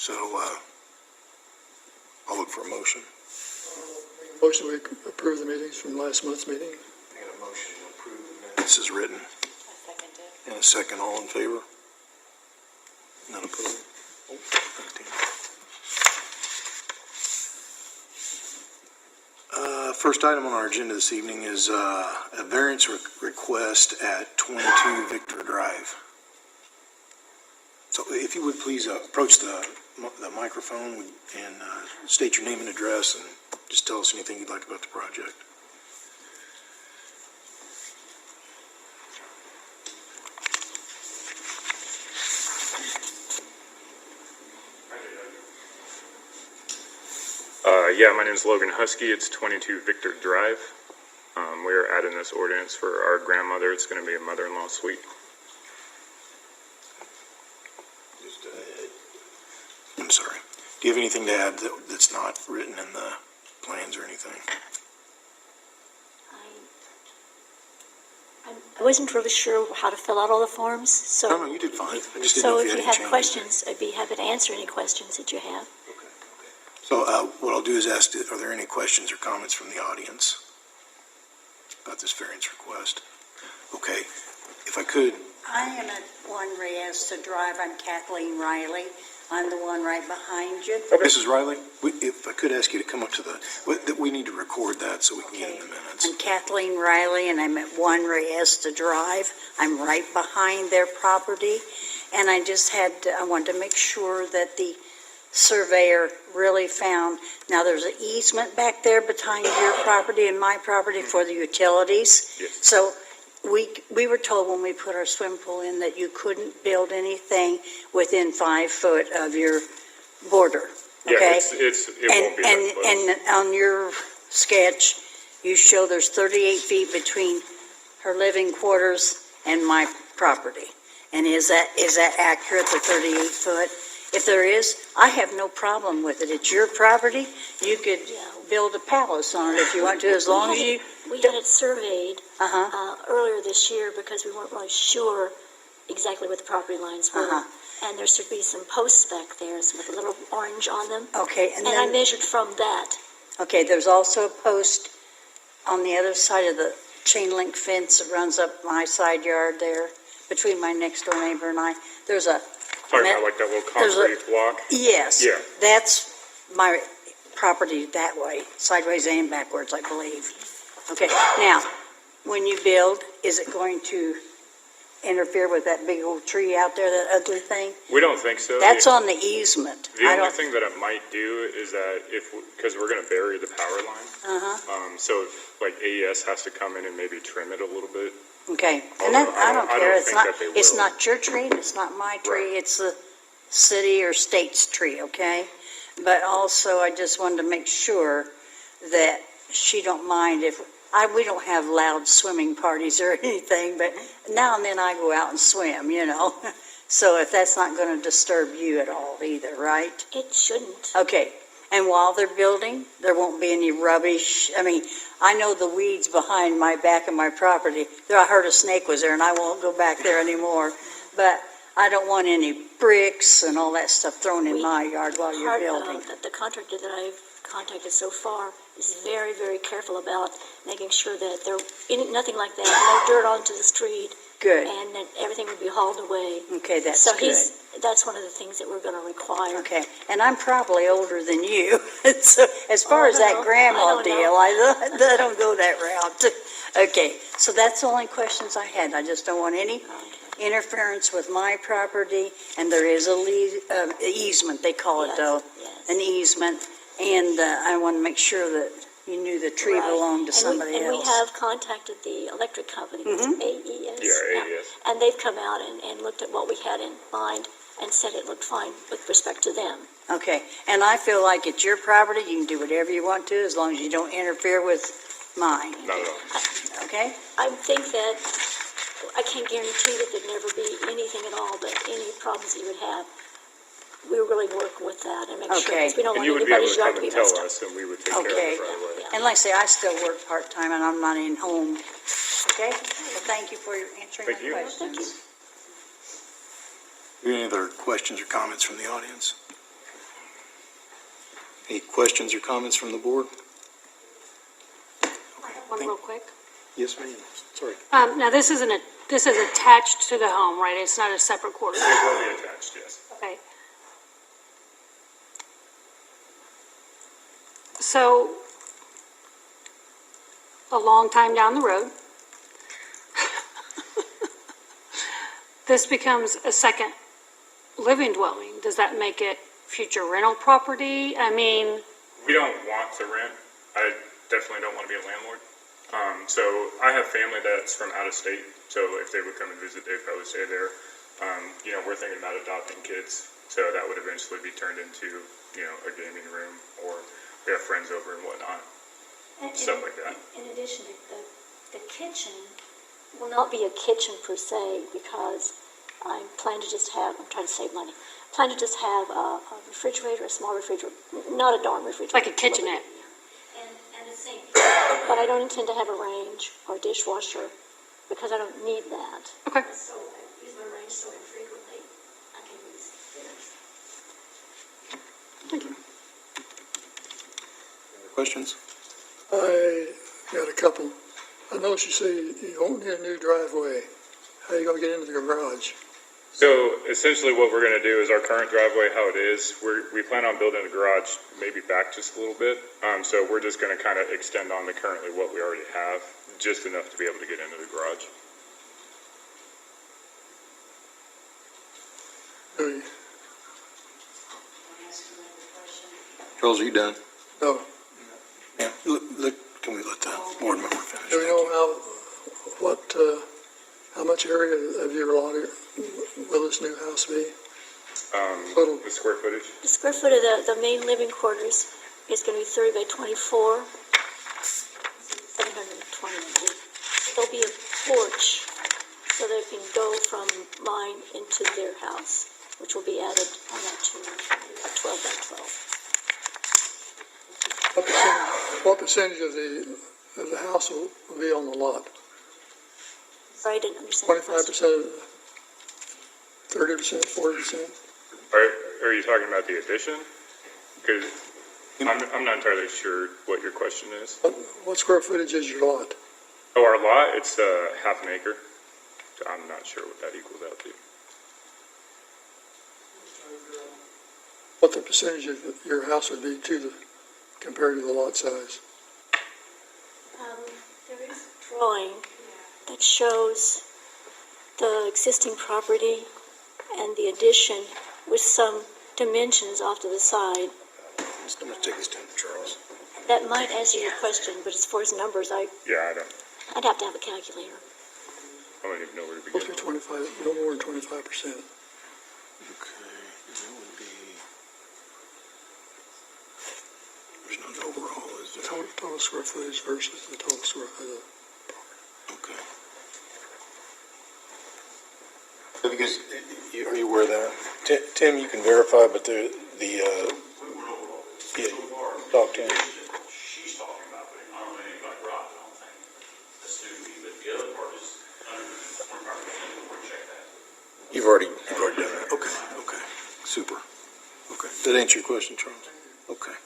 So, I'll look for a motion. Motion we approve the meetings from last month's meeting. I got a motion to approve the minutes as written. I second it. And a second, all in favor? None opposed? Oh, 19. First item on our agenda this evening is a variance request at 22 Victor Drive. So if you would please approach the microphone and state your name and address and just tell us anything you'd like about the project. Yeah, my name is Logan Husky. It's 22 Victor Drive. We're adding this ordinance for our grandmother. It's going to be a mother-in-law suite. I'm sorry. Do you have anything to add that's not written in the plans or anything? I wasn't really sure how to fill out all the forms, so. No, you did fine. I just didn't So know if if you you had have any changes. questions, I'd be happy to answer any questions that you have. So what I'll do is ask, are there any questions or comments from the audience about this variance request? Okay, if I could, I am at 1 Riesta Drive. I'm Kathleen Riley. I'm the one right behind you. Mrs. Riley, if I could ask you to come up to we need to record that so we can get in the minutes. I'm Kathleen Riley, and I'm at 1 Riesta Drive. I'm right behind their property, and I wanted to make sure that the surveyor really found, now there's an easement back there behind your property and my property for the utilities. Yes. So we were told when we put our swim pool in that you couldn't build anything within 5 foot of your border, Yeah, okay? it won't be that close. And on your sketch, you show there's 38 feet between her living quarters and my property. And is that accurate, the 38 foot? If there is, I have no problem with it. It's your property. You could build a palace on it if you want to, as long as you. We had it surveyed Uh-huh. earlier this year because we weren't really sure exactly what the property lines were. Uh-huh. And there should be some posts back there with a little orange on them. Okay, and And I then, measured from that. okay, there's also a post on the other side of the chain link fence that runs up my side yard there, between my next door neighbor and I. There's a. Talking about like that little there's a- concrete block? Yes. Yeah. That's my property that way, sideways and backwards, I believe. Okay, now, when you build, is it going to interfere with that big old tree out there, that ugly thing? We don't think so. That's on the easement. The I only don't. thing that it might do is that because we're going to bury the power line, Uh-huh, so like AES has to come in and maybe trim it a little bit. okay. Although And then, I I don't- don't I care, don't it's think not, that they it's will. not your tree, and it's not my tree, Right. it's the city or state's tree, okay? But also, I just wanted to make sure that she don't mind if, we don't have loud swimming parties or anything, but now and then I go out and swim, you know? So if that's not gonna disturb you at all either, right? It shouldn't. Okay, and while they're building, there won't be any rubbish. I mean, I know the weeds behind my back of my property. There, I heard a snake was there, and I won't go back there anymore. But I don't want any bricks and all that stuff thrown in my yard while you're Part building. of the contractor that I've contacted so far is very, very careful about making sure that nothing like that, no dirt onto the street, Good. and that everything would be hauled away. Okay, that's So good. that's one of the things that we're going to require. Okay, and I'm probably older than you. So as far as that I grandma don't know. deal, I don't go that route. Okay, so that's the only questions I had. I just don't want any interference with my property, and there is a easement, they call it Yes, though, yes. an easement, and I want to make sure that you knew the tree Right. belonged to somebody And we else. have contacted the electric company, it's AES. Yeah, AES. And they've come out and looked at what we had in mind and said it looked fine with respect to them. Okay, and I feel like it's your property, you can do whatever you want to, as long as you don't interfere with mine, Not at all. okay? I think that, I can't guarantee that there'd never be anything at all, but any problems that you would have, we really work with that and make sure, Okay. because we don't And want you would be able anybody's to yard come to be and tell messed up. us, and we would take care of Okay. it right away. And like I say, I still work part-time and I'm not in home. Okay? Well, thank you for your answering Thank my you. questions. Thank you. Any other questions or comments from the audience? Any questions or comments from the board? One real quick. Yes, ma'am. Sorry. Now, this is attached to the home, right? It's not a separate quarter. It will be attached, yes. Okay. So, a long time down the road, this becomes a second living dwelling. Does that make it future rental property? I mean, We don't want to rent. I definitely don't want to be a landlord. So I have family that's from out of state, so if they would come and visit, they'd probably stay there. We're thinking about adopting kids, so that would eventually be turned into, a gaming room, or we have friends over and whatnot, stuff like that. In addition, the kitchen will not be a kitchen per se, because I'm planning to just have, I'm trying to save money, plan to just have a refrigerator, a small refrigerator, not a dorm refrigerator. like a kitchenette. And a sink. But I don't intend to have a range or a dishwasher, because I don't need that. Okay. So I use my range so infrequently, I can use theirs. Thank you. Questions? I got a couple. I noticed you say you don't need a new driveway. How are you gonna get into the garage? So essentially what we're going to do is our current driveway, how it is, we plan on building a garage maybe back just a little bit. So we're just going to kind of extend on to currently what we already have, just enough to be able to get into the garage. Do you- Charles, are you done? No. Yeah. Can we let the board member finish? Do we know how much area of your lot will this new house be? Total. The square footage? The square foot of the main living quarters is going to be 30 by 24, 720. There'll be a porch so that it can go from mine into their house, which will be added on that to 12 by 12. What percentage of the house will be on the lot? Sorry, I didn't understand. the question. 25%, 30%, 40%? Are you talking about the addition? Because I'm not entirely sure what your question is. What square footage is your lot? Oh, our lot, it's half an acre. So I'm not sure what that equals out to. What the percentage of your house would be compared to the lot size? There is a drawing that shows the existing property and the addition with some dimensions off to the side. I'm just going to take this down to Charles. That might answer your question, but as far as numbers, Yeah, I'd have to have a calculator. I don't even know where to Supposed begin. to be 25, no more than 25%. Okay, that would be, there's none overall, is there? Total square footage versus the total square footage. Okay. Because, are you aware of that? Tim, you can verify, but yeah, talk to him. She's talking about putting, I don't know anything like rock, I don't think. That's new to me, but the other part is under the 25%, we'll check that. You've already done that. Okay, super. Okay, does that answer your question, Charles? Okay.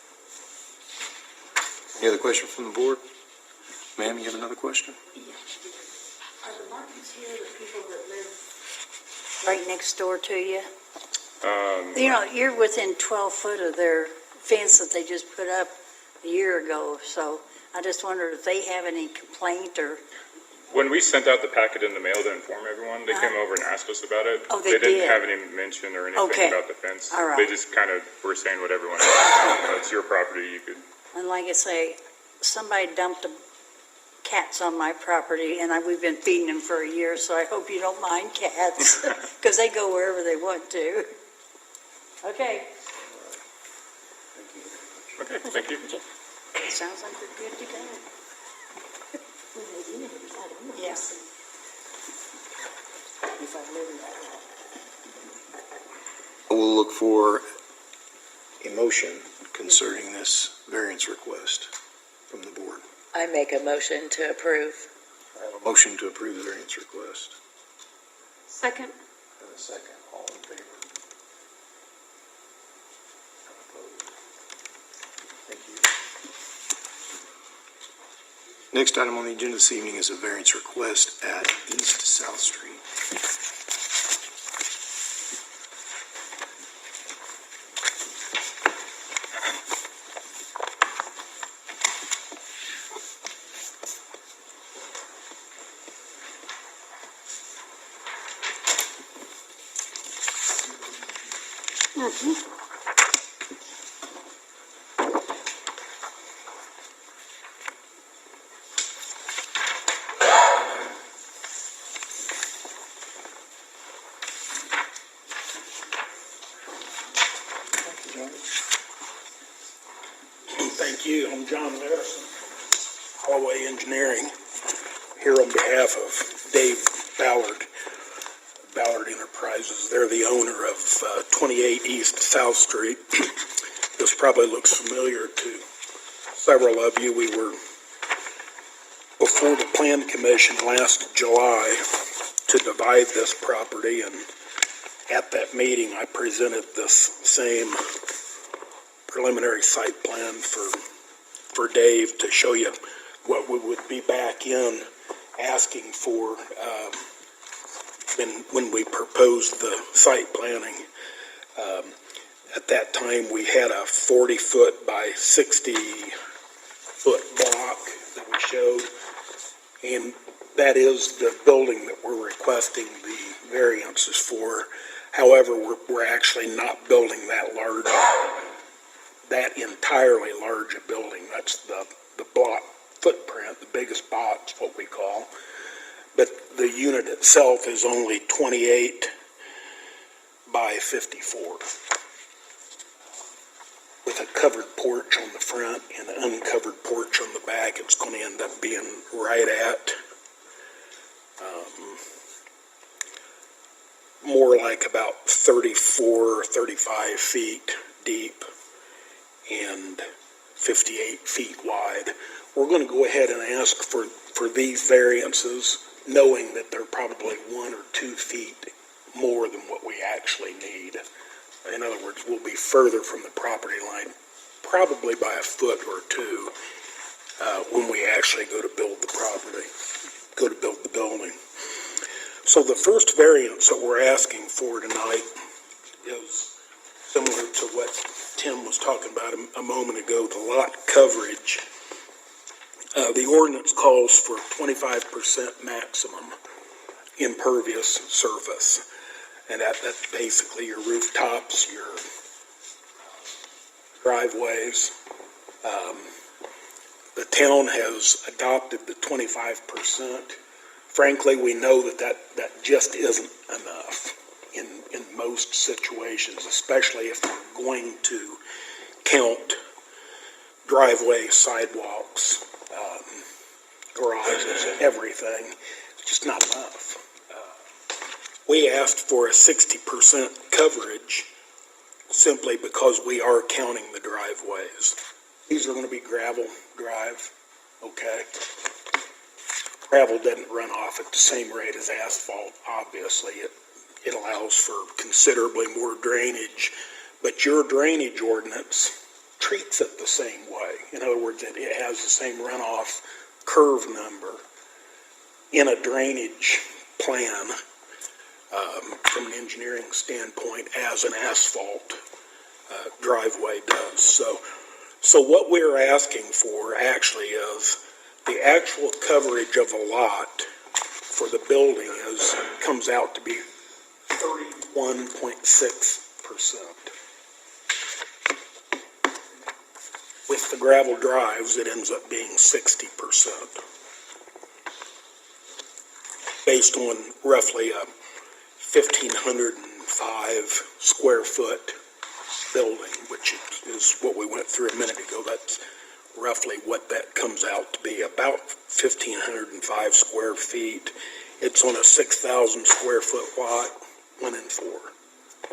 Any other question from the board? Ma'am, you have another question? Are the Martins here the people that live right next door to you? You're within 12 foot of their fence that they just put up a year ago, so I just wondered if they have any complaint or, When we sent out the packet in the mail to inform everyone, they came over and asked us about it. Oh, they didn't did? have any mention or anything Okay. about the fence. All right. They just kind of were saying what everyone else. It's your property, you could. and like I say, somebody dumped cats on my property, and we've been feeding them for a year, so I hope you don't mind cats, because they go wherever they want to. Okay, Okay, thank you. sounds like we're good to go. Yeah. If I live in that lot. We'll look for a motion concerning this variance request from the board. I make a motion to approve. I have a motion to approve the variance request. Second. And a second, all in favor? Next item on the agenda this evening is a variance request at East South Street. Thank you. I'm John Larison, Holloway Engineering, here on behalf of Dave Ballard, Ballard Enterprises. They're the owner of 28 East South Street. This probably looks familiar to several of you. We were before the Plan Commission last July to divide this property, and at that meeting I presented this same preliminary site plan for Dave to show you what we would be back in asking for when we proposed the site planning. At that time, we had a 40-foot by 60-foot block that we showed, and that is the building that we're requesting the variances for. However, we're actually not building that entirely large a building. That's the block footprint, the biggest box, what we call. But the unit itself is only 28 by 54. With a covered porch on the front and an uncovered porch on the back, it's going to end up being right at more like about 34, 35 feet deep and 58 feet wide. We're going to go ahead and ask for these variances, knowing that they're probably 1 or 2 feet more than what we actually need. In other words, we'll be further from the property line, probably by a foot or two, when we actually go to build the building. So the first variance that we're asking for tonight is similar to what Tim was talking about a moment ago, the lot coverage. The ordinance calls for 25% maximum impervious surface. And that's basically your rooftops, your driveways. The town has adopted the 25%. Frankly, we know that just isn't enough in most situations, especially if we're going to count driveways, sidewalks, garages, everything. It's just not enough. We asked for a 60% coverage simply because we are counting the driveways. These are going to be gravel drive, okay? Gravel doesn't run off at the same rate as asphalt, obviously. It allows for considerably more drainage, but your drainage ordinance treats it the same way. In other words, it has the same runoff curve number in a drainage plan from an engineering standpoint as an asphalt driveway does. So what we're asking for actually is the actual coverage of a lot for the building comes out to be 31.6%. With the gravel drives, it ends up being 60%. Based on roughly a 1,505 square foot building, which is what we went through a minute ago. That's roughly what that comes out to be, about 1,505 square feet. It's on a 6,000 square foot lot, 1 and 4.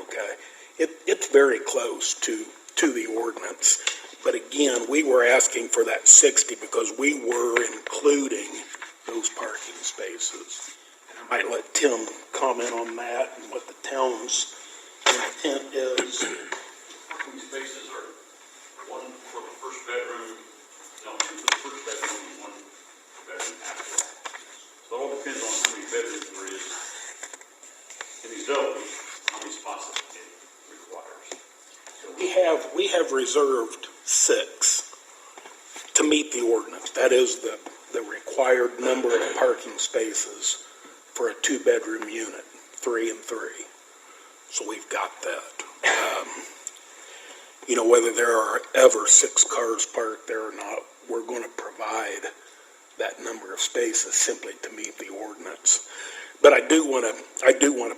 Okay, it's very close to the ordinance. But again, we were asking for that 60 because we were including those parking spaces. And I might let Tim comment on that and what the town's intent is. Parking spaces are one for the first bedroom, no, two for the first bedroom and one have reserved 6 to meet the ordinance. That is the required number of parking spaces for a 2-bedroom unit, 3 and 3. So we've got that. Whether there are ever 6 cars parked there or not, we're going to provide that number of spaces simply to meet the ordinance. But I do want to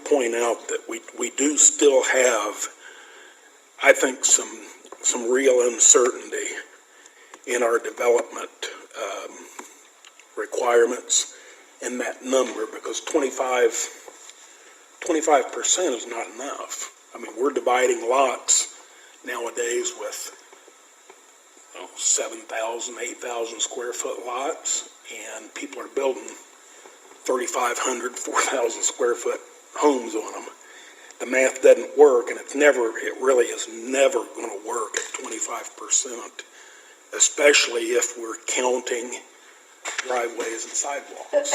point out that we do still have, I think, some real uncertainty in our development requirements in that number, because 25% is not enough. I mean, we're dividing lots nowadays with 7,000, 8,000 square foot lots, and people are building 3,500, 4,000 square foot homes on them. The math doesn't work, and it really is never going to work at 25%, especially if we're counting driveways and sidewalks.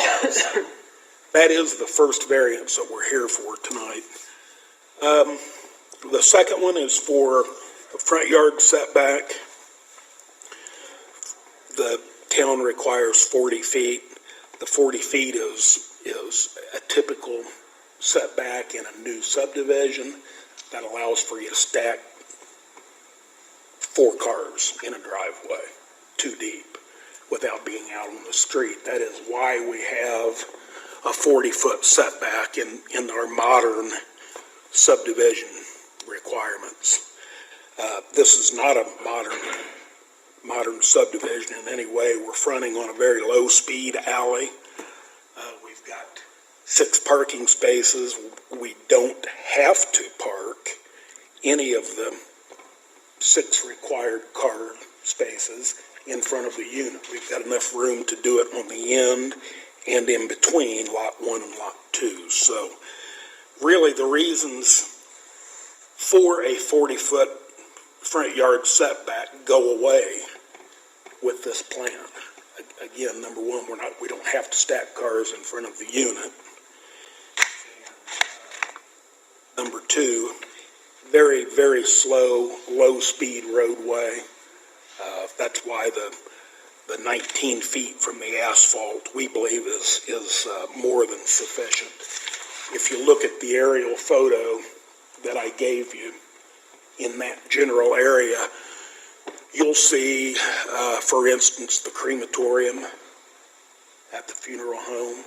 That is the first variance that we're here for tonight. The second one is for the front yard setback. The town requires 40 feet. The 40 feet is a typical setback in a new subdivision that allows for you to stack 4 cars in a driveway, 2 deep, without being out on the street. That is why we have a 40-foot setback in our modern subdivision requirements. This is not a modern subdivision in any way. We're fronting on a very low-speed alley. We've got 6 parking spaces. We don't have to park any of the 6 required car spaces in front of the unit. We've got enough room to do it on the end and in between lot 1 and lot 2. So really the reasons for a 40-foot front yard setback go away with this plan. Again, number 1, we don't have to stack cars in front of the unit. Number 2, very, very slow, low-speed roadway. That's why the 19 feet from the asphalt, we believe, is more than sufficient. If you look at the aerial photo that I gave you in that general area, you'll see, for instance, the crematorium at the funeral home.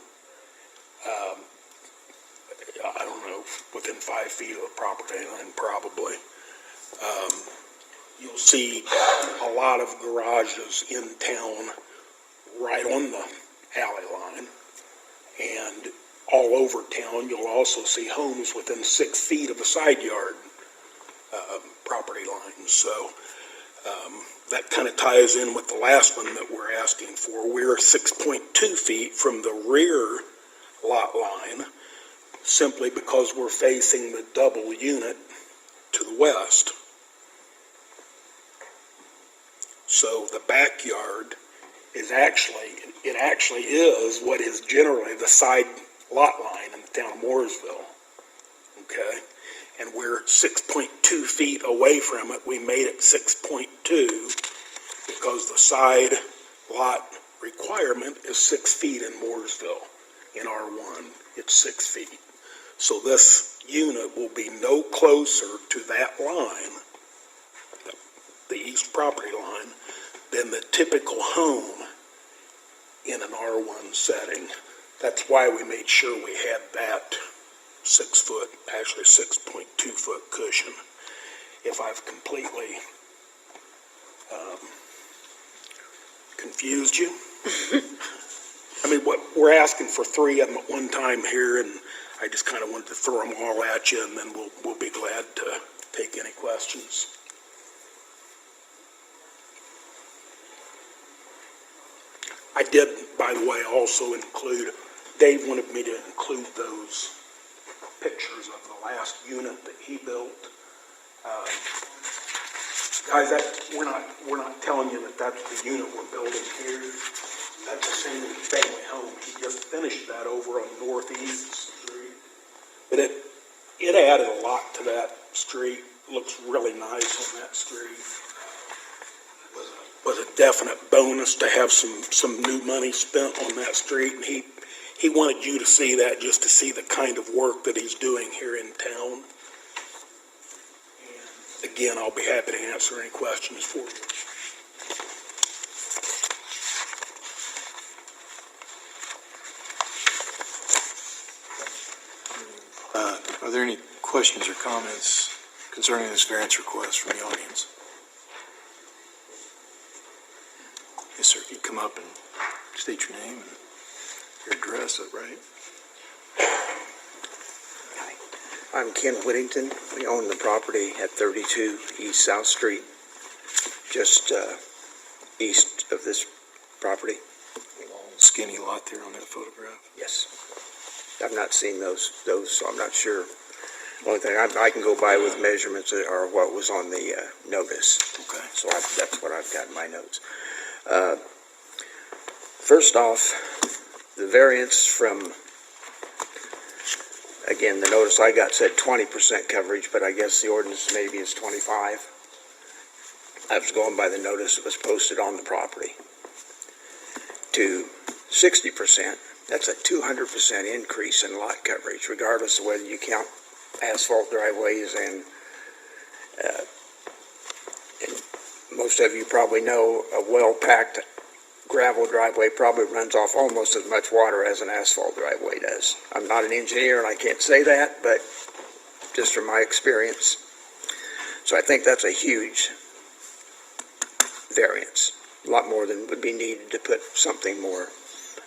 I don't know, within 5 feet of the property line, probably. You'll see a lot of garages in town right on the alley line. And all over town, you'll also see homes within 6 feet of a side yard property line. So that kind of ties in with the last one that we're asking for. We're 6.2 feet from the rear lot line, simply because we're facing the double unit to the west. So the backyard is actually is what is generally the side lot line in the town of Mooresville. Okay? And we're 6.2 feet away from it. We made it 6.2 because the side lot requirement is 6 feet in Mooresville. In R1, it's 6 feet. So this unit will be no closer to that line, the east property line, than the typical home in an R1 setting. That's why we made sure we had that 6 foot, actually 6.2 foot cushion. If I've completely confused you. I mean, we're asking for 3 of them at one time here, and I just kind of wanted to throw them all at you, and then we'll be glad to take any questions. I did, by the way, also include, Dave wanted me to include those pictures of the last unit that he built. Guys, we're not telling you that that's the unit we're building here. That's a single family home. He just finished that over on Northeast Street. But it added a lot to that street. looks really nice on that street. Was a definite bonus to have some new money spent on that street, and he wanted you to see that, just to see the kind of work that he's doing here in town. And again, I'll be happy to answer any questions for you. Are there any questions or comments concerning this variance request from the audience? Yes, sir. If you'd come up and state your name and your address, is that right? I'm Ken Whittington. We own the property at 32 East South Street, just east of this property. Skinny lot there on that photograph. Yes. I've not seen those, so I'm not sure. Only thing, I can go by with measurements that are what was on the notice. Okay. So that's what I've got in my notes. First off, the variance from, again, the notice I got said 20% coverage, but I guess the ordinance maybe is 25. I was going by the notice that was posted on the property. To 60%, that's a 200% increase in lot coverage, regardless of whether you count asphalt driveways and most of you probably know a well-packed gravel driveway probably runs off almost as much water as an asphalt driveway does. I'm not an engineer and I can't say that, but just from my experience. So I think that's a huge variance, a lot more than would be needed to put something more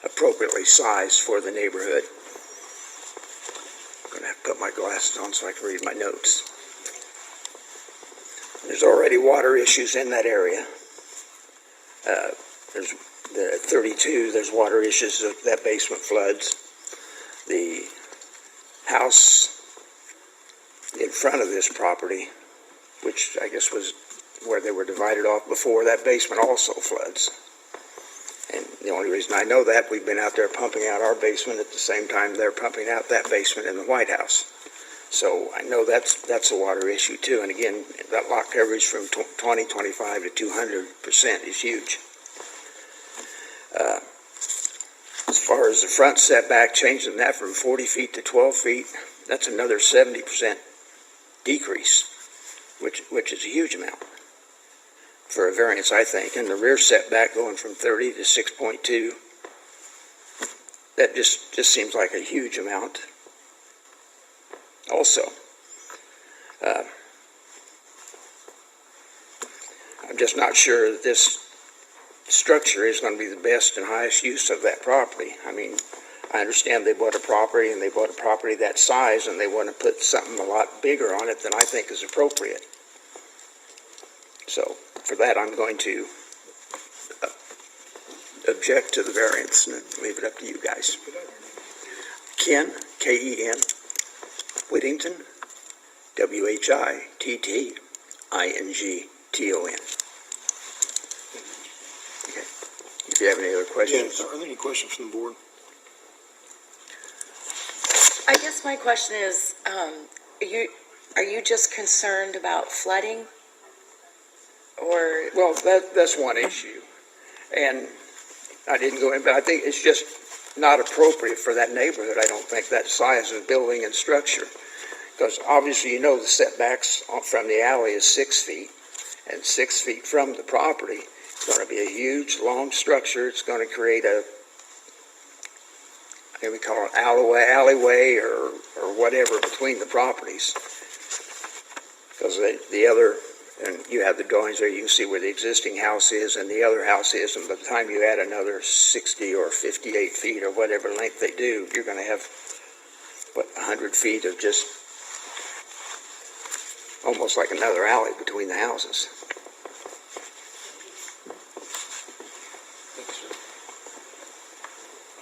appropriately sized for the neighborhood. I'm going to have to put my glasses on so I can read my notes. There's already water issues in that area. There's the 32, there's water issues, that basement floods. The house in front of this property, which I guess was where they were divided off before, that basement also floods. And the only reason I know that, we've been out there pumping out our basement at the same time they're pumping out that basement in the White House. So I know that's a water issue too. And again, that lot coverage from 20, 25 to 200% is huge. As far as the front setback, changing that from 40 feet to 12 feet, that's another 70% decrease, which is a huge amount for a variance, I think. And the rear setback going from 30 to 6.2, that just seems like a huge amount. Also, I'm just not sure that this structure is going to be the best and highest use of that property. I mean, I understand they bought a property and they bought a property that size and they want to put something a lot bigger on it than I think is appropriate. So for that, I'm going to object to the variance and leave it up to you guys. Ken, K-E-N, Whittington, W-H-I-T-T-I-N-G-T-O-N. Okay. If you have any other questions. Yeah, are there any questions from the board? I guess my question is, are you just concerned about flooding? Or, Well, that's one issue. And I didn't go in, but I think it's just not appropriate for that neighborhood. I don't think that size of building and structure. Because obviously you know the setbacks from the alley is 6 feet. And 6 feet from the property, it's going to be a huge, long structure. It's going to create a, what we call it, alleyway or whatever between the properties. Because the other, and you have the drawings there, you can see where the existing house is and the other house is, and by the time you add another 60 or 58 feet or whatever length they do, you're going to have, 100 feet of just almost like another alley between the houses.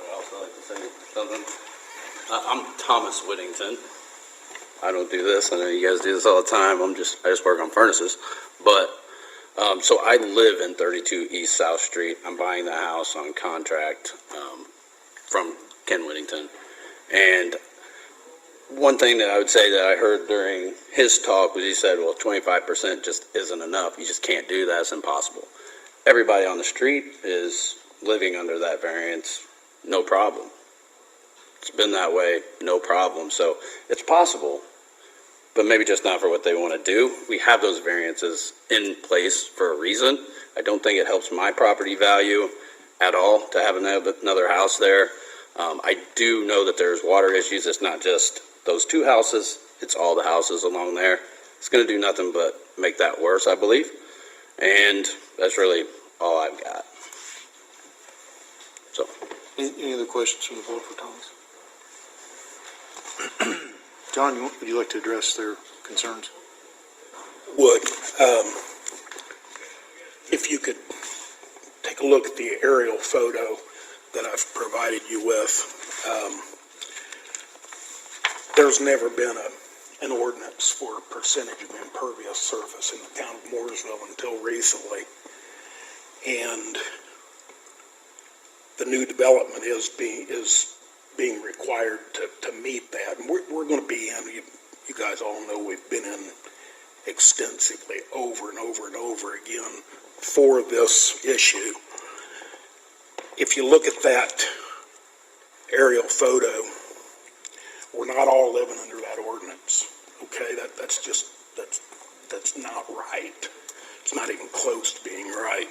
I'd also like to say something. I'm Thomas Whittington. I don't do this. I know you guys do this all the time. I just work on furnaces. But, so I live in 32 East South Street. I'm buying the house on contract from Ken Whittington. And One thing that I would say that I heard during his talk was he said, well, 25% just isn't enough. You just can't do that. It's impossible. Everybody on the street is living under that variance, no problem. It's been that way, no problem. So it's possible, but maybe just not for what they want to do. We have those variances in place for a reason. I don't think it helps my property value at all to have another house there. I do know that there's water issues. It's not just those two houses. It's all the houses along there. It's going to do nothing but make that worse, I believe. And that's really all I've got. So. Any other questions from the board for Thomas? John, would you like to address their concerns? Would, if you could take a look at the aerial photo that I've provided you with, there's never been an ordinance for a percentage of impervious surface in the town of Mooresville until recently. And the new development is being required to meet that. And we're going to be in, you guys all know we've been in extensively over and over and over again for this issue. If you look at that aerial photo, we're not all living under that ordinance. Okay, that's not right. It's not even close to being right.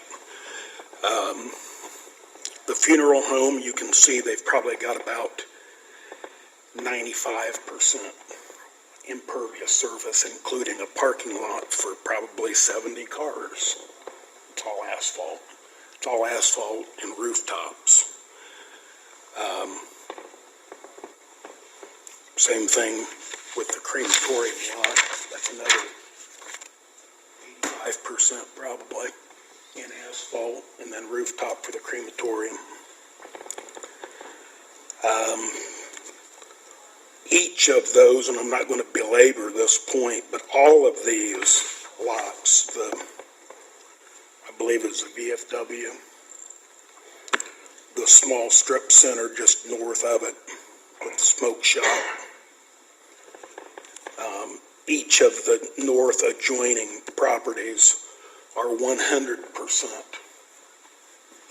The funeral home, you can see they've probably got about 95% impervious surface, including a parking lot for probably 70 cars. It's all asphalt. It's all asphalt and rooftops. Same thing with the crematorium lot. That's another 85% probably in asphalt, and then rooftop for the crematorium. Each of those, and I'm not going to belabor this point, but all of these lots, I believe it's the VFW, the small strip center just north of it with the smoke shop, each of the north adjoining properties are 100%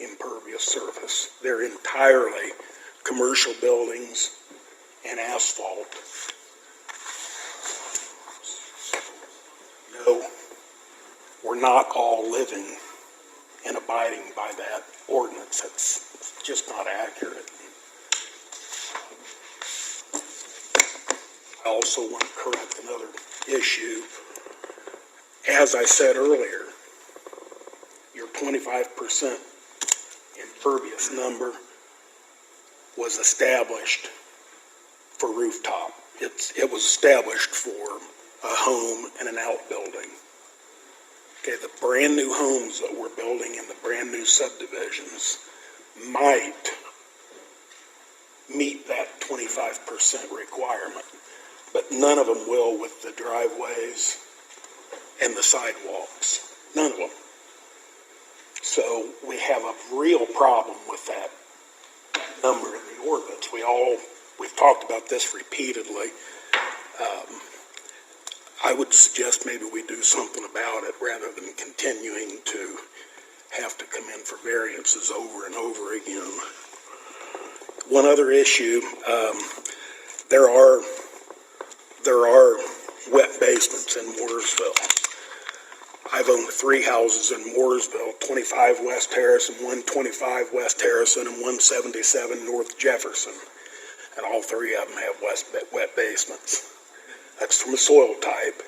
impervious surface. They're entirely commercial buildings and asphalt. No, we're not all living and abiding by that ordinance. That's just not accurate. I also want to correct another issue. As I said earlier, your 25% impervious number was established for rooftop. It was established for a home and an outbuilding. Okay, the brand new homes that we're building in the brand new subdivisions might meet that 25% requirement, but none of them will with the driveways and the sidewalks. None of them. So we have a real problem with that number in the ordinance. We've talked about this repeatedly. I would suggest maybe we do something about it rather than continuing to have to come in for variances over and over again. One other issue, there are wet basements in Mooresville. I've owned 3 houses in Mooresville, 25 West Harrison, 125 West Harrison, and 177 North Jefferson. And all 3 of them have wet basements. That's from a soil type.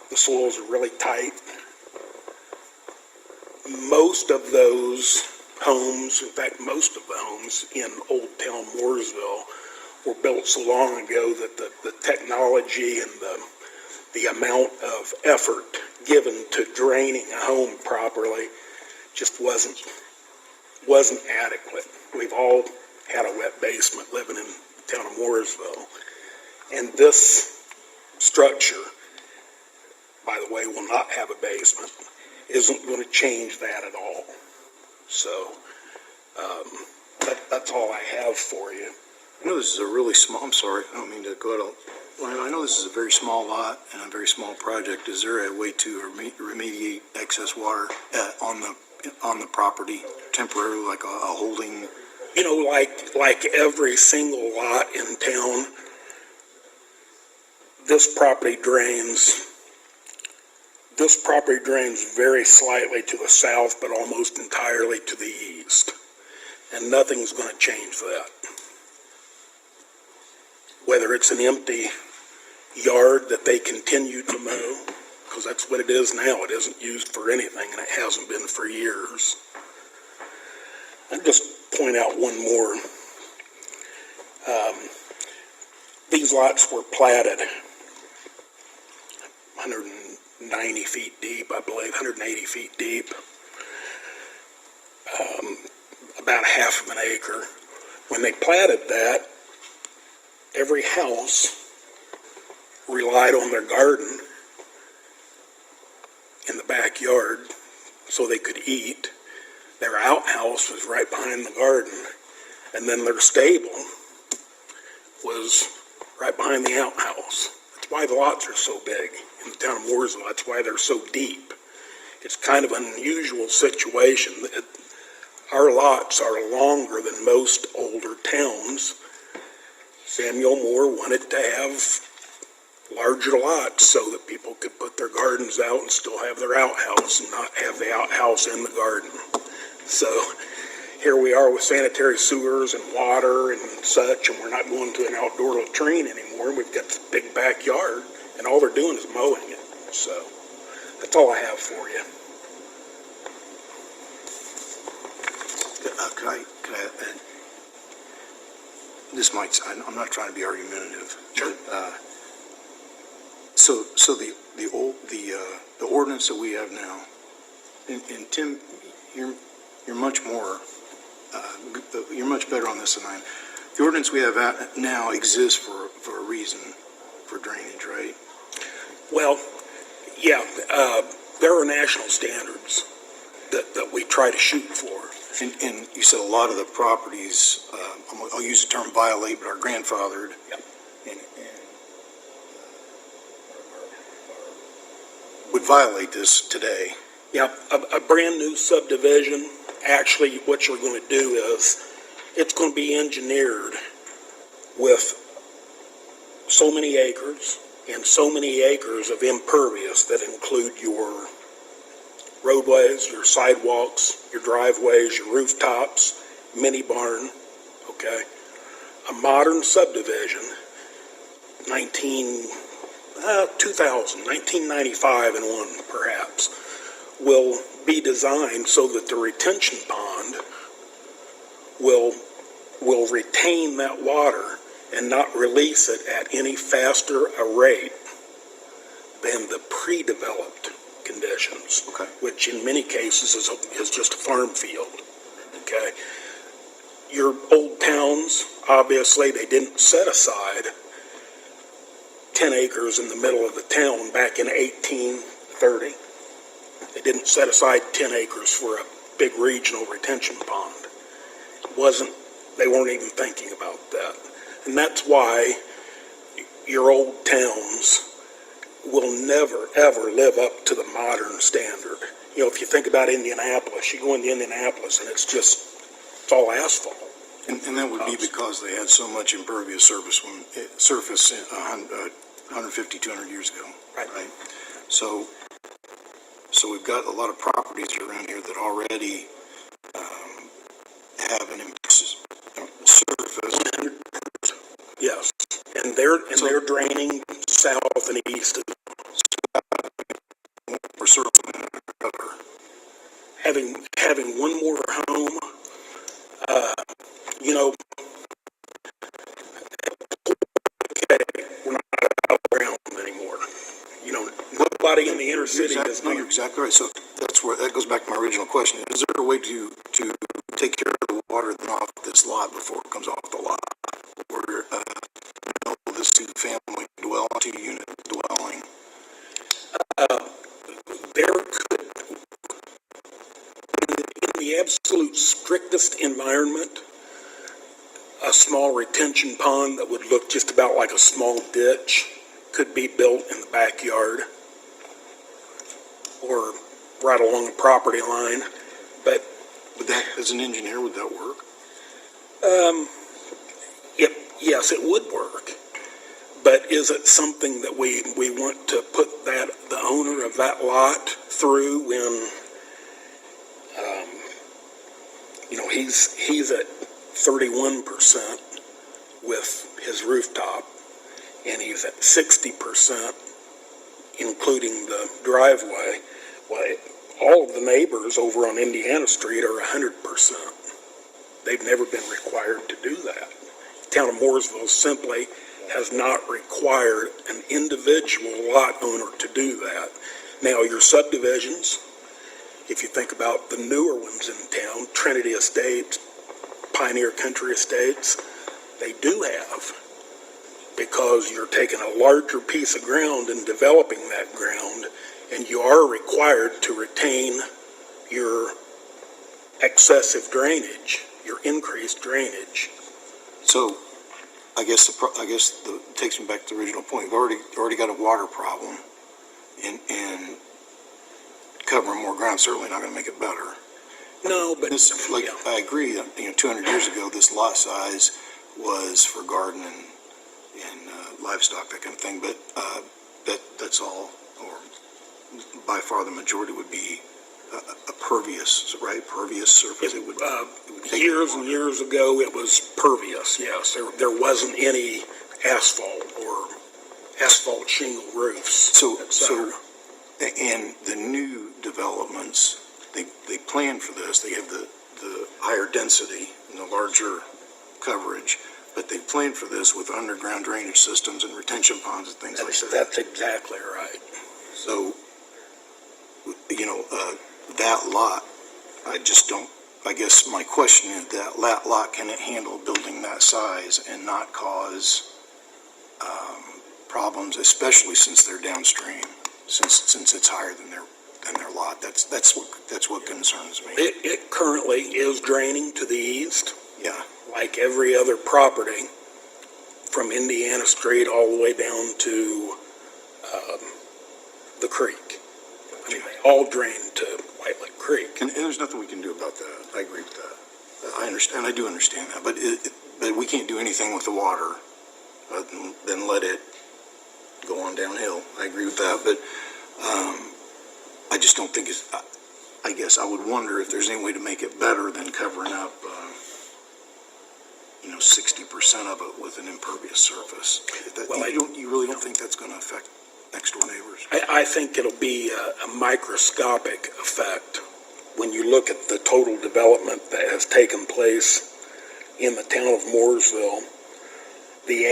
The soils are really tight. Most of those homes, in fact, most of the homes in Old Town Mooresville were built so long ago that the technology and the amount of effort given to draining a home properly just wasn't adequate. We've all had a wet basement living in the town of Mooresville. And this structure, by the way, will not have a basement, isn't going to change that at all. So that's all I have for you. I know this is a really small, I'm sorry, I don't mean to go out. Well, I know this is a very small lot and a very small project. Is there a way to remediate excess water on the property temporarily, like a holding? You know, like every single lot in town, this property drains very slightly to the south, but almost entirely to the east. And nothing's going to change that. Whether it's an empty yard that they continue to mow, because that's what it is now. It isn't used for anything, and it hasn't been for years. I'll just point out one more. These lots were platted 190 feet deep, I believe, 180 feet deep, about half of an acre. When they platted that, every house relied on their garden in the backyard so they could eat. Their outhouse was right behind the garden, and then their stable was right behind the outhouse. That's why the lots are so big in the town of Mooresville. That's why they're so deep. It's kind of an unusual situation. Our lots are longer than most older towns. Samuel Moore wanted to have larger lots so that people could put their gardens out and still have their outhouse and not have the outhouse in the garden. So here we are with sanitary sewers and water and such, and we're not going to an outdoor latrine anymore. We've got this big backyard, and all they're doing is mowing it. So that's all I have for you. Could I this might, I'm not trying to be argumentative. Sure. But, so the ordinance that we have now, and Tim, you're much more, you're much better on this than I am. The ordinance we have now exists for a reason, for drainage, right? Well, yeah, there are national standards that we try to shoot for. And you said a lot of the properties, I'll use the term violate, but are grandfathered. Yep. And would violate this today. Yeah, a brand new subdivision, actually what you're going to do is, it's going to be engineered with so many acres and so many acres of impervious that include your roadways, your sidewalks, your driveways, your rooftops, mini barn, okay? A modern subdivision, 1995 and on perhaps, will be designed so that the retention pond will retain that water and not release it at any faster a rate than the pre-developed conditions, Okay. which in many cases is just a farm field, okay? Your old towns, obviously, they didn't set aside 10 acres in the middle of the town back in 1830. They didn't set aside 10 acres for a big regional retention pond. They weren't even thinking about that. And that's why your old towns will never, ever live up to the modern standard. You know, if you think about Indianapolis, you go into Indianapolis and it's all asphalt. And that would be because they had so much impervious surface 150, 200 years ago. Right. So we've got a lot of properties around here that already have an impervious surface. Yes, and they're draining south and east. We're circling cover. Having one more home, you know, okay, we're not out around anymore. You know, nobody in the inner city is You're exactly right. So that goes back to my original question. Is there a way to take care of the water off this lot before it comes off the lot? Or this two-family dwelling, two-unit dwelling? There could, in the absolute strictest environment, a small retention pond that would look just about like a small ditch could be built in the backyard or right along the property line. But Would that, as an engineer, would that work? yes, it would work. But is it something that we want to put the owner of that lot through when, he's at 31% with his rooftop, and he's at 60%, including the driveway. Well, all of the neighbors over on Indiana Street are 100%. They've never been required to do that. Town of Mooresville simply has not required an individual lot owner to do that. Now, your subdivisions, if you think about the newer ones in town, Trinity Estates, Pioneer Country Estates, they do have, because you're taking a larger piece of ground and developing that ground, and you are required to retain your excessive drainage, your increased drainage. So, I guess takes me back to the original point. We've already got a water problem, and covering more ground certainly not going to make it better. No, but This, I agree, 200 years ago, this lot size was for garden and livestock, that kind of thing, but, that's all, or by far the majority would be a pervious, right? Pervious surface. It would take years and years ago, it was pervious, yes. There wasn't any asphalt or asphalt shingle roofs, et cetera. And the new developments, they plan for this. They have the higher density and the larger coverage, but they plan for this with underground drainage systems and retention ponds and things like that. That's exactly right. So, that lot, I guess my question is that lot, can it handle building that size and not cause problems, especially since they're downstream, since it's higher than their lot? That's what concerns me. It currently is draining to the east, Yeah. like every other property, from Indiana Street all the way down to the creek. I mean, they all drain to White Lake Creek. And there's nothing we can do about that. I agree with that. I do understand that, but we can't do anything with the water than let it go on downhill. I agree with that, but I just don't think I guess I would wonder if there's any way to make it better than covering up 60% of it with an impervious surface. You really don't think that's going to affect next door neighbors? I think it'll be a microscopic effect when you look at the total development that has taken place in the town of Mooresville. The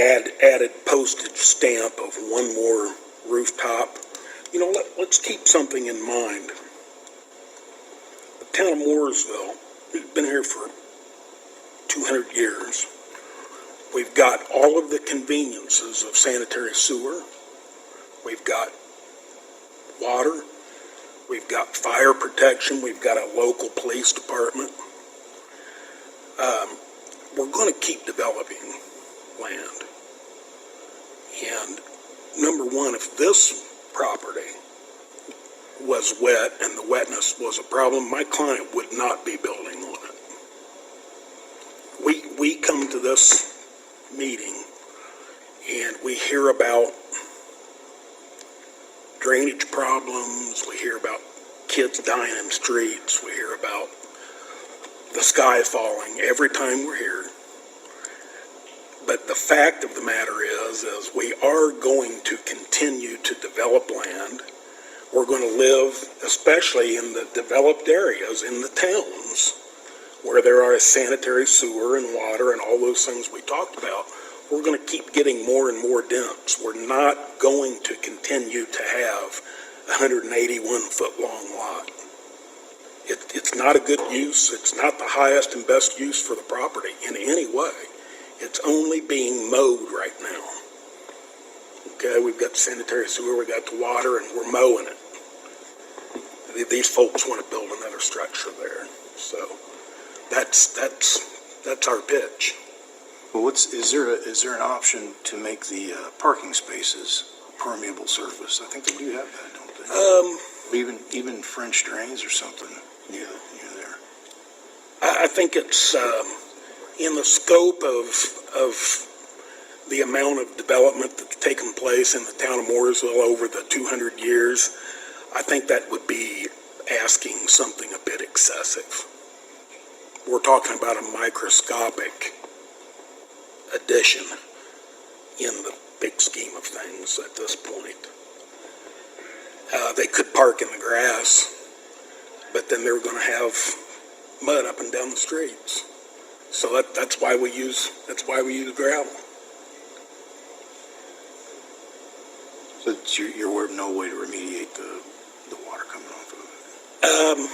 added postage stamp of one more rooftop. Let's keep something in mind. The town of Mooresville, we've been here for 200 years. We've got all of the conveniences of sanitary sewer. We've got water. We've got fire protection. We've got a local police department. We're going to keep developing land. And number one, if this property was wet and the wetness was a problem, my client would not be building on it. We come to this meeting and we hear about drainage problems, we hear about kids dying in streets, we hear about the sky falling every time we're here. But the fact of the matter is we are going to continue to develop land. We're going to live, especially in the developed areas, in the towns, where there are sanitary sewer and water and all those things we talked about. We're going to keep getting more and more dense. We're not going to continue to have a 181-foot-long lot. It's not a good use. It's not the highest and best use for the property in any way. It's only being mowed right now. Okay, we've got the sanitary sewer, we've got the water, and we're mowing it. These folks want to build another structure there. So that's our pitch. Well, is there an option to make the parking spaces permeable surface? I think they do have that, don't they? Even French drains or something near there. I think it's, in the scope of the amount of development that's taken place in the town of Mooresville over the 200 years, I think that would be asking something a bit excessive. We're talking about a microscopic addition in the big scheme of things at this point. They could park in the grass, but then they're going to have mud up and down the streets. So that's why we use gravel. So you're aware of no way to remediate the water coming off of it?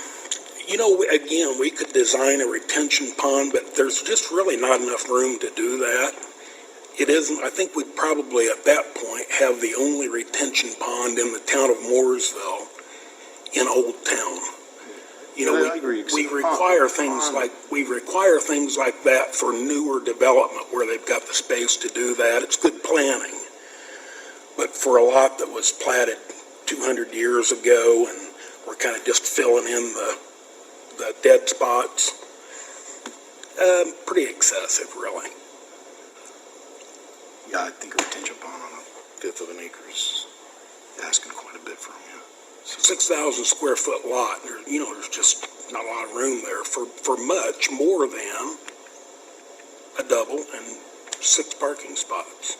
Again, we could design a retention pond, but there's just really not enough room to do that. It isn't, I think we'd probably at that point have the only retention pond in the town of Mooresville in Old Town. I agree. We require things like that for newer development where they've got the space to do that. It's good planning. But for a lot that was platted 200 years ago and we're kind of just filling in the dead spots, pretty excessive, really. Yeah, I think a retention pond on a fifth of an acre is asking quite a bit from you. 6,000 square foot lot, there's just not a lot of room there for much more than a double and 6 parking spots.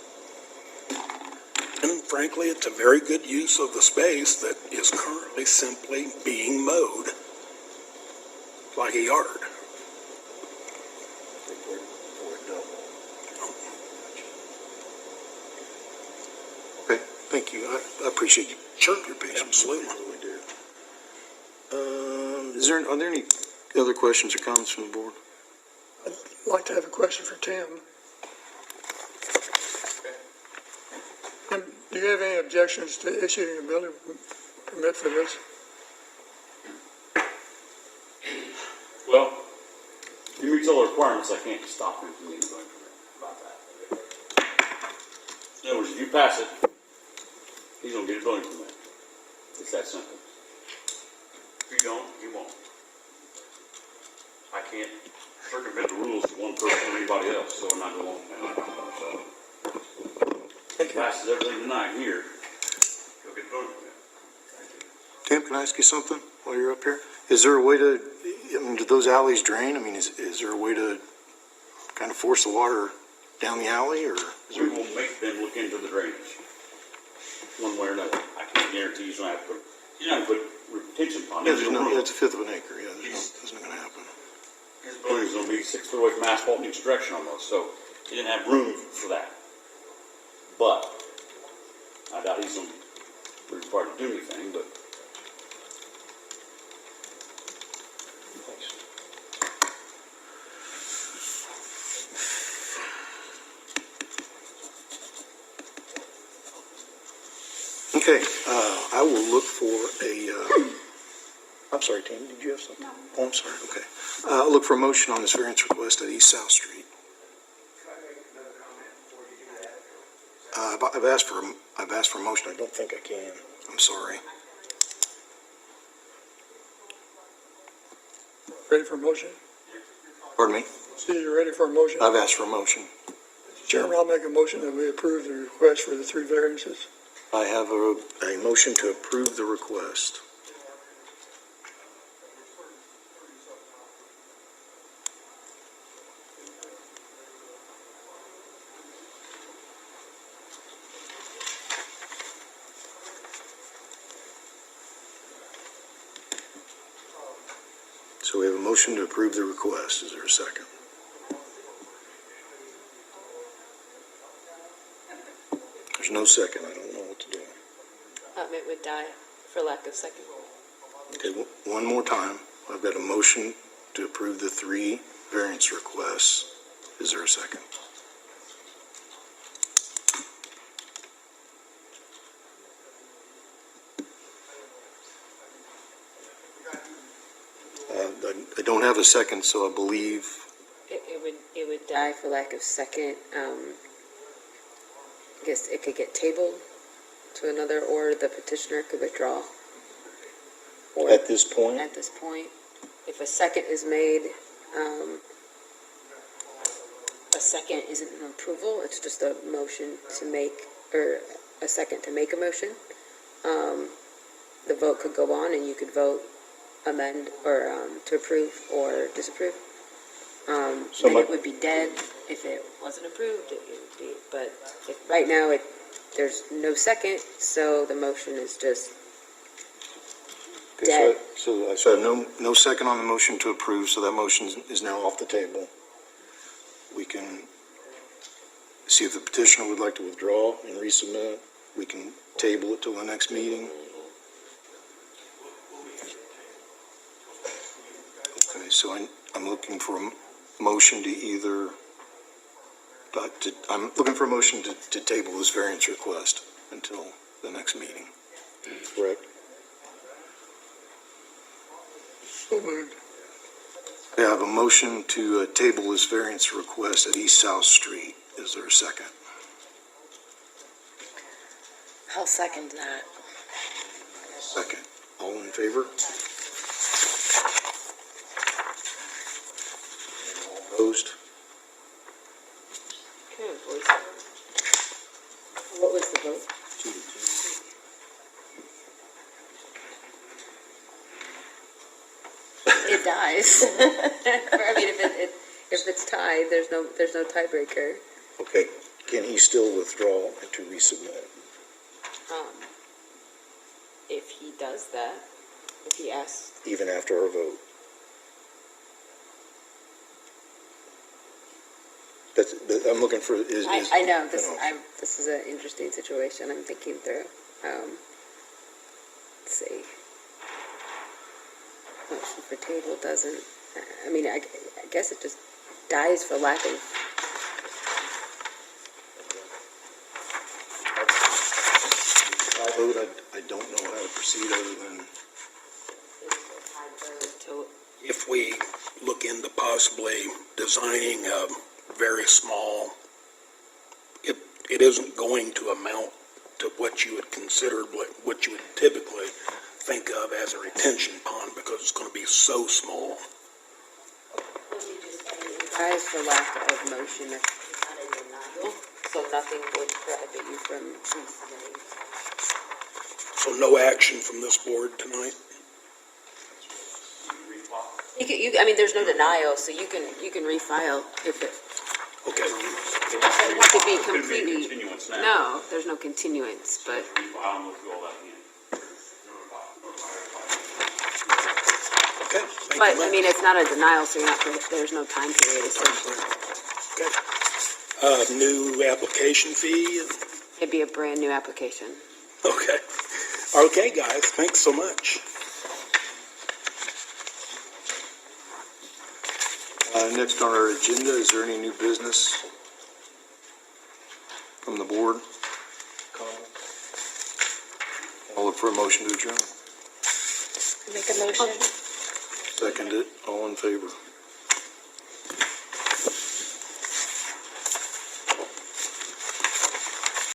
And frankly, it's a very good use of the space that is currently simply being mowed like a yard. Okay, thank you. I appreciate you. Sure. Your patience. Absolutely. I really do. Are there any other questions or comments from the board? I'd like to have a question for Tim. Tim, do you have any objections to issuing a building permit for this? Well, if he meets all the requirements, I can't stop him from getting going about that. In other words, if you pass it, he's gonna get a building permit. It's that simple. If you don't, he won't. I can't circumvent the rules of one person or anybody else, so I'm not going to. So, if he passes everything tonight here, he'll get a building permit. Tim, can I ask you something while you're up here? Is there a way to, do those alleys drain? Is there a way to kind of force the water down the alley, or? We will make them look into the drainage, one way or another. I can't guarantee he's gonna have to put retention pond. Yeah, it's a fifth of an acre, yeah, there's not gonna happen. His building's gonna be 6 foot away from asphalt in each direction almost, so he didn't have room for that. But, I doubt he's gonna be required to do anything, but. Okay, I will look for I'm sorry, Tim, did you have something? No. Oh, I'm sorry, okay. I'll look for a motion on this variance request at East South Street. I've asked for a motion, I don't think I can, I'm sorry. Ready for a motion? Pardon me? See, you're ready for a motion? I've asked for a motion. Chairman, I'll make a motion that we approve the request for the 3 variances. I have a motion to approve the request. So we have a motion to approve the request. Is there a second? There's no second. I don't know what to do. It would die for lack of second. Okay, one more time. I've got a motion to approve the 3 variance requests. Is there a second? I don't have a second, so I believe It it would die for lack of second. I guess it could get tabled to another, or the petitioner could withdraw. Or At this point, at this point, if a second is made, a second isn't an approval, it's just a motion to make, or a second to make a motion. The vote could go on and you could vote amend or to approve or disapprove. Then it would be dead if it wasn't approved. It would be, but right now there's no second, so the motion is just dead. So no second on the motion to approve, so that motion is now off the table. We can see if the petitioner would like to withdraw and resubmit. We can table it till the next meeting. Okay, so I'm looking for a motion to either, I'm looking for a motion to table this variance request until the next meeting. Correct? So moved. I have a motion to table this variance request at East South Street. Is there a second? I'll second that. Second. All in favor? Opposed? Okay, voice. What was the vote? It dies. I mean, if it's tied, there's no tiebreaker. Okay, can he still withdraw and to resubmit? If he does that, if he asks, Even after our vote? I'm looking for, I know this is an interesting situation. I'm thinking through. Let's see. Motion for table doesn't. I mean, I guess it just dies for lack of. I vote, I don't know how to proceed other than, if we look into possibly designing a very small, it isn't going to amount to what you would consider, what you would typically think of as a retention pond, because it's going to be so small. Dies for lack of motion. It's not a denial, so nothing would prohibit you from resubmitting. So no action from this board tonight? I mean, there's no denial, so you can refile if it. Okay. It doesn't have to be completely. Continuance now. No, there's no continuance, but. I don't know if you all that again. Okay. Thank But, you I much. mean, it's not a denial, so there's no time period essentially. Okay. New application fee? It'd be a brand new application. Okay. Okay, guys, thanks so much. next on our agenda, is there any new business from the board? I'll look for a motion to adjourn. Make a motion. Second it, all in favor.